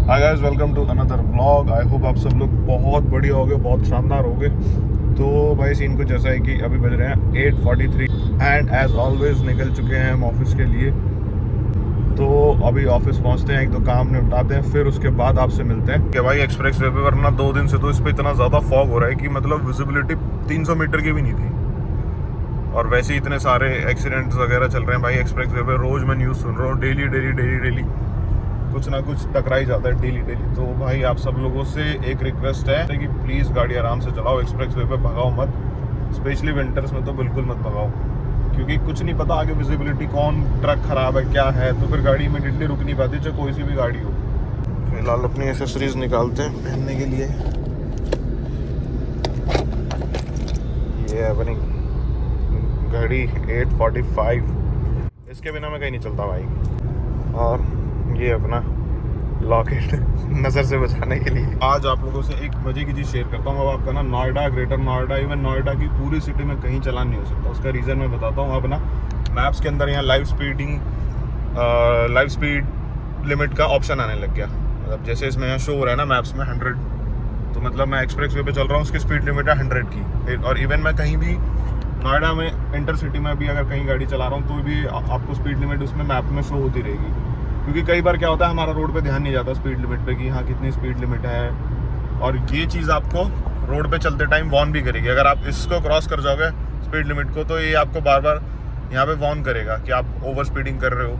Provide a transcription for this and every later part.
Hi guys, welcome to another vlog. I hope आप सब लोग बहुत बढ़िया होगे, बहुत शानदार होगे। तो भाई सीन कुछ ऐसा है कि अभी बज रहे हैं 8:43 एंड एज ऑलवेज निकल चुके हैं हम ऑफिस के लिए। तो अभी ऑफिस पहुंचते हैं, एक दो काम निपटाते हैं, फिर उसके बाद आपसे मिलते हैं। कि भाई एक्सप्रेस वे पे वरना 2 दिन से तो इस पर इतना ज़्यादा फॉग हो रहा है कि मतलब विजिबिलिटी 300 मीटर की भी नहीं थी। और वैसे ही इतने सारे एक्सीडेंट्स वगैरह चल रहे हैं भाई एक्सप्रेस वे पे। रोज़ मैं न्यूज़ सुन रहा हूँ, डेली डेली डेली डेली कुछ ना कुछ टकरा ही जाता है डेली डेली। तो भाई आप सब लोगों से एक रिक्वेस्ट है कि प्लीज़ गाड़ी आराम से चलाओ, एक्सप्रेस वे पे भगाओ मत। स्पेशली विंटर्स में तो बिल्कुल मत भगाओ, क्योंकि कुछ नहीं पता आगे विजिबिलिटी, कौन ट्रक खराब है क्या है, तो फिर गाड़ी इमीडिएटली रुक नहीं पाती, चाहे कोई सी भी गाड़ी हो। फिलहाल अपनी एसेसरीज निकालते हैं पहनने के लिए। ये अपनी घड़ी 8:45, इसके बिना मैं कहीं नहीं चलता भाई। और ये अपना लॉकेट नज़र से बचाने के लिए। आज आप लोगों से एक मजे की चीज़ शेयर करता हूँ। अब आपका ना नोएडा, ग्रेटर नोएडा, इवन नोएडा की पूरी सिटी में कहीं चलान नहीं हो सकता। उसका रीज़न मैं बताता हूँ। अब ना मैप्स के अंदर यहाँ लाइव स्पीड लिमिट का ऑप्शन आने लग गया। मतलब जैसे इसमें यहाँ शो हो रहा है ना मैप्स में 100, तो मतलब मैं एक्सप्रेस वे पे चल रहा हूँ, उसकी स्पीड लिमिट है 100 की। और इवन मैं कहीं भी नोएडा में इंटर सिटी में भी अगर कहीं गाड़ी चला रहा हूँ तो भी आपको स्पीड लिमिट उसमें मैप में शो होती रहेगी। क्योंकि कई बार क्या होता है, हमारा रोड पे ध्यान नहीं जाता स्पीड लिमिट पे कि हाँ कितनी स्पीड लिमिट है। और ये चीज़ आपको रोड पे चलते टाइम वॉर्न भी करेगी। अगर आप इसको क्रॉस कर जाओगे स्पीड लिमिट को, तो ये आपको बार बार यहाँ पे वॉर्न करेगा कि आप ओवर स्पीडिंग कर रहे हो।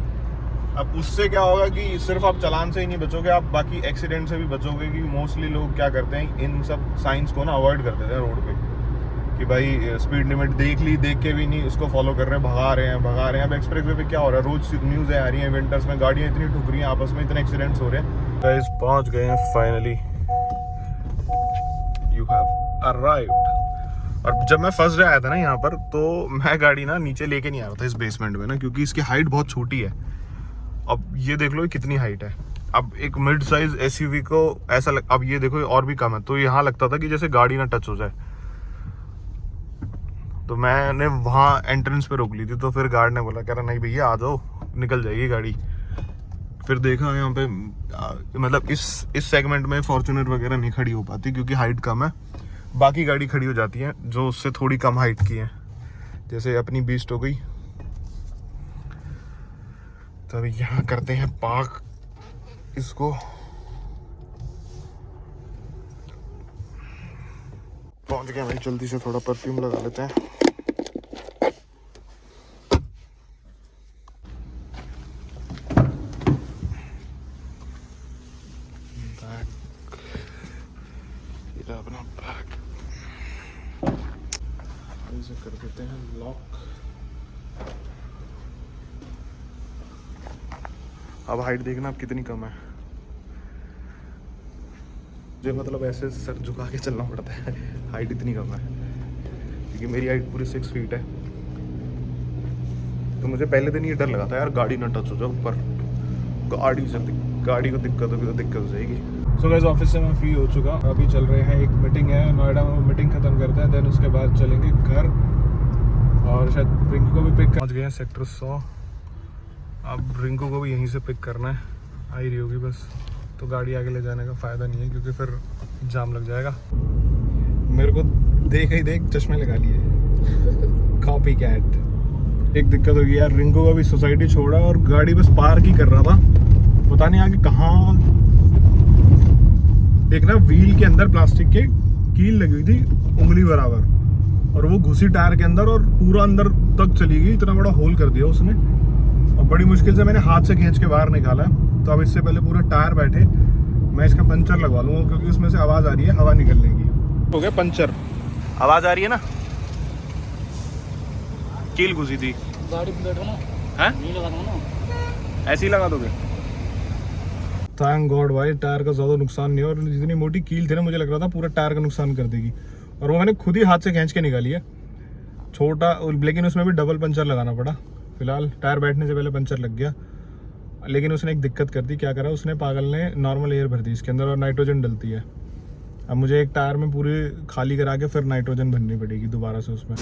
अब उससे क्या होगा कि सिर्फ आप चालान से ही नहीं बचोगे, आप बाकी एक्सीडेंट से भी बचोगे। कि मोस्टली लोग क्या करते हैं, इन सब साइंस को ना अवॉइड कर देते हैं रोड पे, कि भाई स्पीड लिमिट देख के भी नहीं उसको फॉलो कर रहे हैं, भगा रहे हैं। अब एक्सप्रेस वे पे क्या हो रहा है, रोज न्यूज़ आ रही है विंटर्स में गाड़ियाँ इतनी ठुक रही हैं आपस में, इतने एक्सीडेंट्स हो रहे हैं। गाइस पहुंच गए हैं फाइनली, यू हैव अराइव्ड। और जब मैं फर्स्ट डे आया था ना यहाँ पर, तो मैं गाड़ी ना नीचे लेके नहीं आ रहा था इस बेसमेंट में ना, क्योंकि इसकी हाइट बहुत छोटी है। अब ये देख लो कितनी हाइट है। अब एक मिड साइज एसयूवी को ऐसा अब ये देखो और भी कम है, तो यहाँ लगता था कि जैसे गाड़ी ना टच हो जाए। तो मैंने वहाँ एंट्रेंस पे रोक ली थी, तो फिर गार्ड ने बोला, कह रहा नहीं भैया आ जाओ, निकल जाएगी गाड़ी। फिर देखा यहाँ पे मतलब इस सेगमेंट में फॉर्च्यूनर वगैरह नहीं खड़ी हो पाती क्योंकि हाइट कम है। बाकी गाड़ी खड़ी हो जाती है जो उससे थोड़ी कम हाइट की है, जैसे अपनी बीस्ट हो गई। तो अभी यहाँ करते हैं पार्क इसको। पहुँच गया भाई, जल्दी से थोड़ा परफ्यूम लगा लेते हैं। अपना बैग इसे कर देते हैं लॉक। अब हाइट देखना अब कितनी कम है। मुझे मतलब ऐसे सर झुका के चलना पड़ता है, हाइट इतनी कम है, क्योंकि मेरी हाइट पूरी 6 फीट है। तो मुझे पहले दिन ये डर लगा था यार गाड़ी ना टच हो जाए ऊपर, गाड़ी को दिक्कत होगी तो दिक्कत हो जाएगी। सो गाइस ऑफिस से मैं फ्री हो चुका, अभी चल रहे हैं, एक मीटिंग है नोएडा में, मीटिंग खत्म करते हैं, देन उसके बाद चलेंगे घर। और शायद रिंकू को भी पिक पहुँच गए हैं सेक्टर 100। अब रिंकू को भी यहीं से पिक करना है, आ ही रही होगी बस। तो गाड़ी आगे ले जाने का फ़ायदा नहीं है क्योंकि फिर जाम लग जाएगा। मेरे को देख ही देख चश्मे लगा लिए कॉपी कैट। एक दिक्कत होगी यार, रिंकू का भी सोसाइटी छोड़ा और गाड़ी बस पार्क ही कर रहा था, पता नहीं आगे कहाँ एक ना व्हील के अंदर प्लास्टिक के कील लगी हुई थी उंगली बराबर, और वो घुसी टायर के अंदर और पूरा अंदर तक चली गई। इतना बड़ा होल कर दिया उसने, और बड़ी मुश्किल से मैंने हाथ से खींच के बाहर निकाला। तो अब इससे पहले पूरा टायर बैठे मैं इसका पंचर लगवा लूँगा, क्योंकि उसमें से आवाज़ आ रही है हवा निकलने की। हो गया पंचर, आवाज़ आ रही है ना, कील घुसी थी। गाड़ी में बैठो ना, हैं नहीं लगा ना, ऐसे ही लगा दोगे? थैंक गॉड भाई टायर का ज़्यादा नुकसान नहीं है। और जितनी मोटी कील थी ना, मुझे लग रहा था पूरा टायर का नुकसान कर देगी, और वो मैंने खुद ही हाथ से खींच के निकाली है छोटा, लेकिन उसमें भी डबल पंचर लगाना पड़ा। फिलहाल टायर बैठने से पहले पंचर लग गया, लेकिन उसने एक दिक्कत कर दी। क्या करा उसने, पागल ने नॉर्मल एयर भर दी इसके अंदर, और नाइट्रोजन डलती है। अब मुझे एक टायर में पूरी खाली करा के फिर नाइट्रोजन भरनी पड़ेगी दोबारा से उसमें।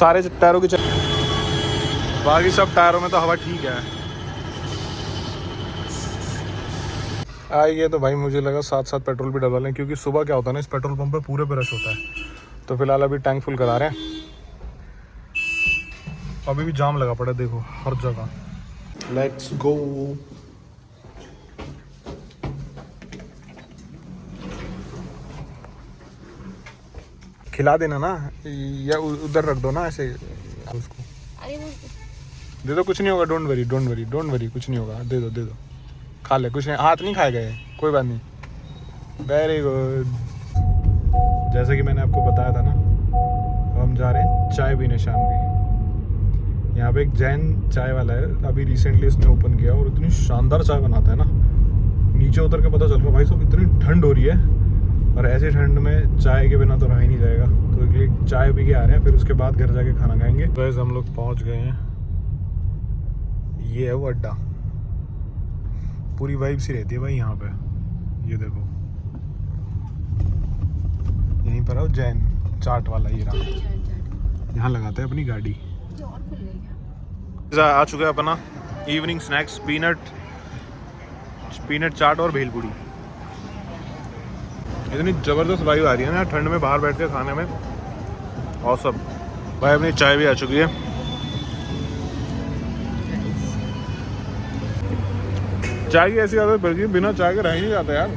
सारे टायरों की बाकी सब टायरों में तो हवा ठीक है। आइए तो भाई मुझे लगा साथ साथ पेट्रोल भी डलवा लें, क्योंकि सुबह क्या होता है ना, इस पेट्रोल पंप पे पूरे पे रश होता है। तो फिलहाल अभी टैंक फुल करा रहे हैं। अभी भी जाम लगा पड़ा है, देखो हर जगह। Let's go. खिला देना ना, या उधर रख दो ना ऐसे उसको। दे दो, कुछ नहीं होगा, don't worry don't worry don't worry, कुछ नहीं होगा, दे दो दे दो, खा ले, कुछ नहीं, हाथ नहीं खाए गए, कोई बात नहीं। Very good. जैसे कि मैंने आपको बताया था ना, हम जा रहे हैं चाय पीने शाम की। यहाँ पे एक जैन चाय वाला है, अभी रिसेंटली इसने ओपन किया और इतनी शानदार चाय बनाता है ना, नीचे उतर के पता चल रहा भाई साहब इतनी ठंड हो रही है, और ऐसी ठंड में चाय के बिना तो रहा ही नहीं जाएगा। तो एक चाय पी के आ रहे हैं, फिर उसके बाद घर जाके खाना खाएंगे। वैसे हम लोग पहुँच गए हैं, ये है वो अड्डा। पूरी वाइब सी रहती है भाई यहाँ पे, ये देखो यहीं पर है जैन चाट वाला, ये रहा, यहाँ लगाते हैं अपनी गाड़ी। आ चुका है अपना इवनिंग स्नैक्स, पीनट चाट और भेलपूरी। इतनी ज़बरदस्त वाइब आ रही है ना ठंड में बाहर बैठ के खाने में, और सब भाई। अपनी चाय भी आ चुकी है। चाय की ऐसी आदत पड़ गई, बिना चाय के रह ही नहीं जाता यार।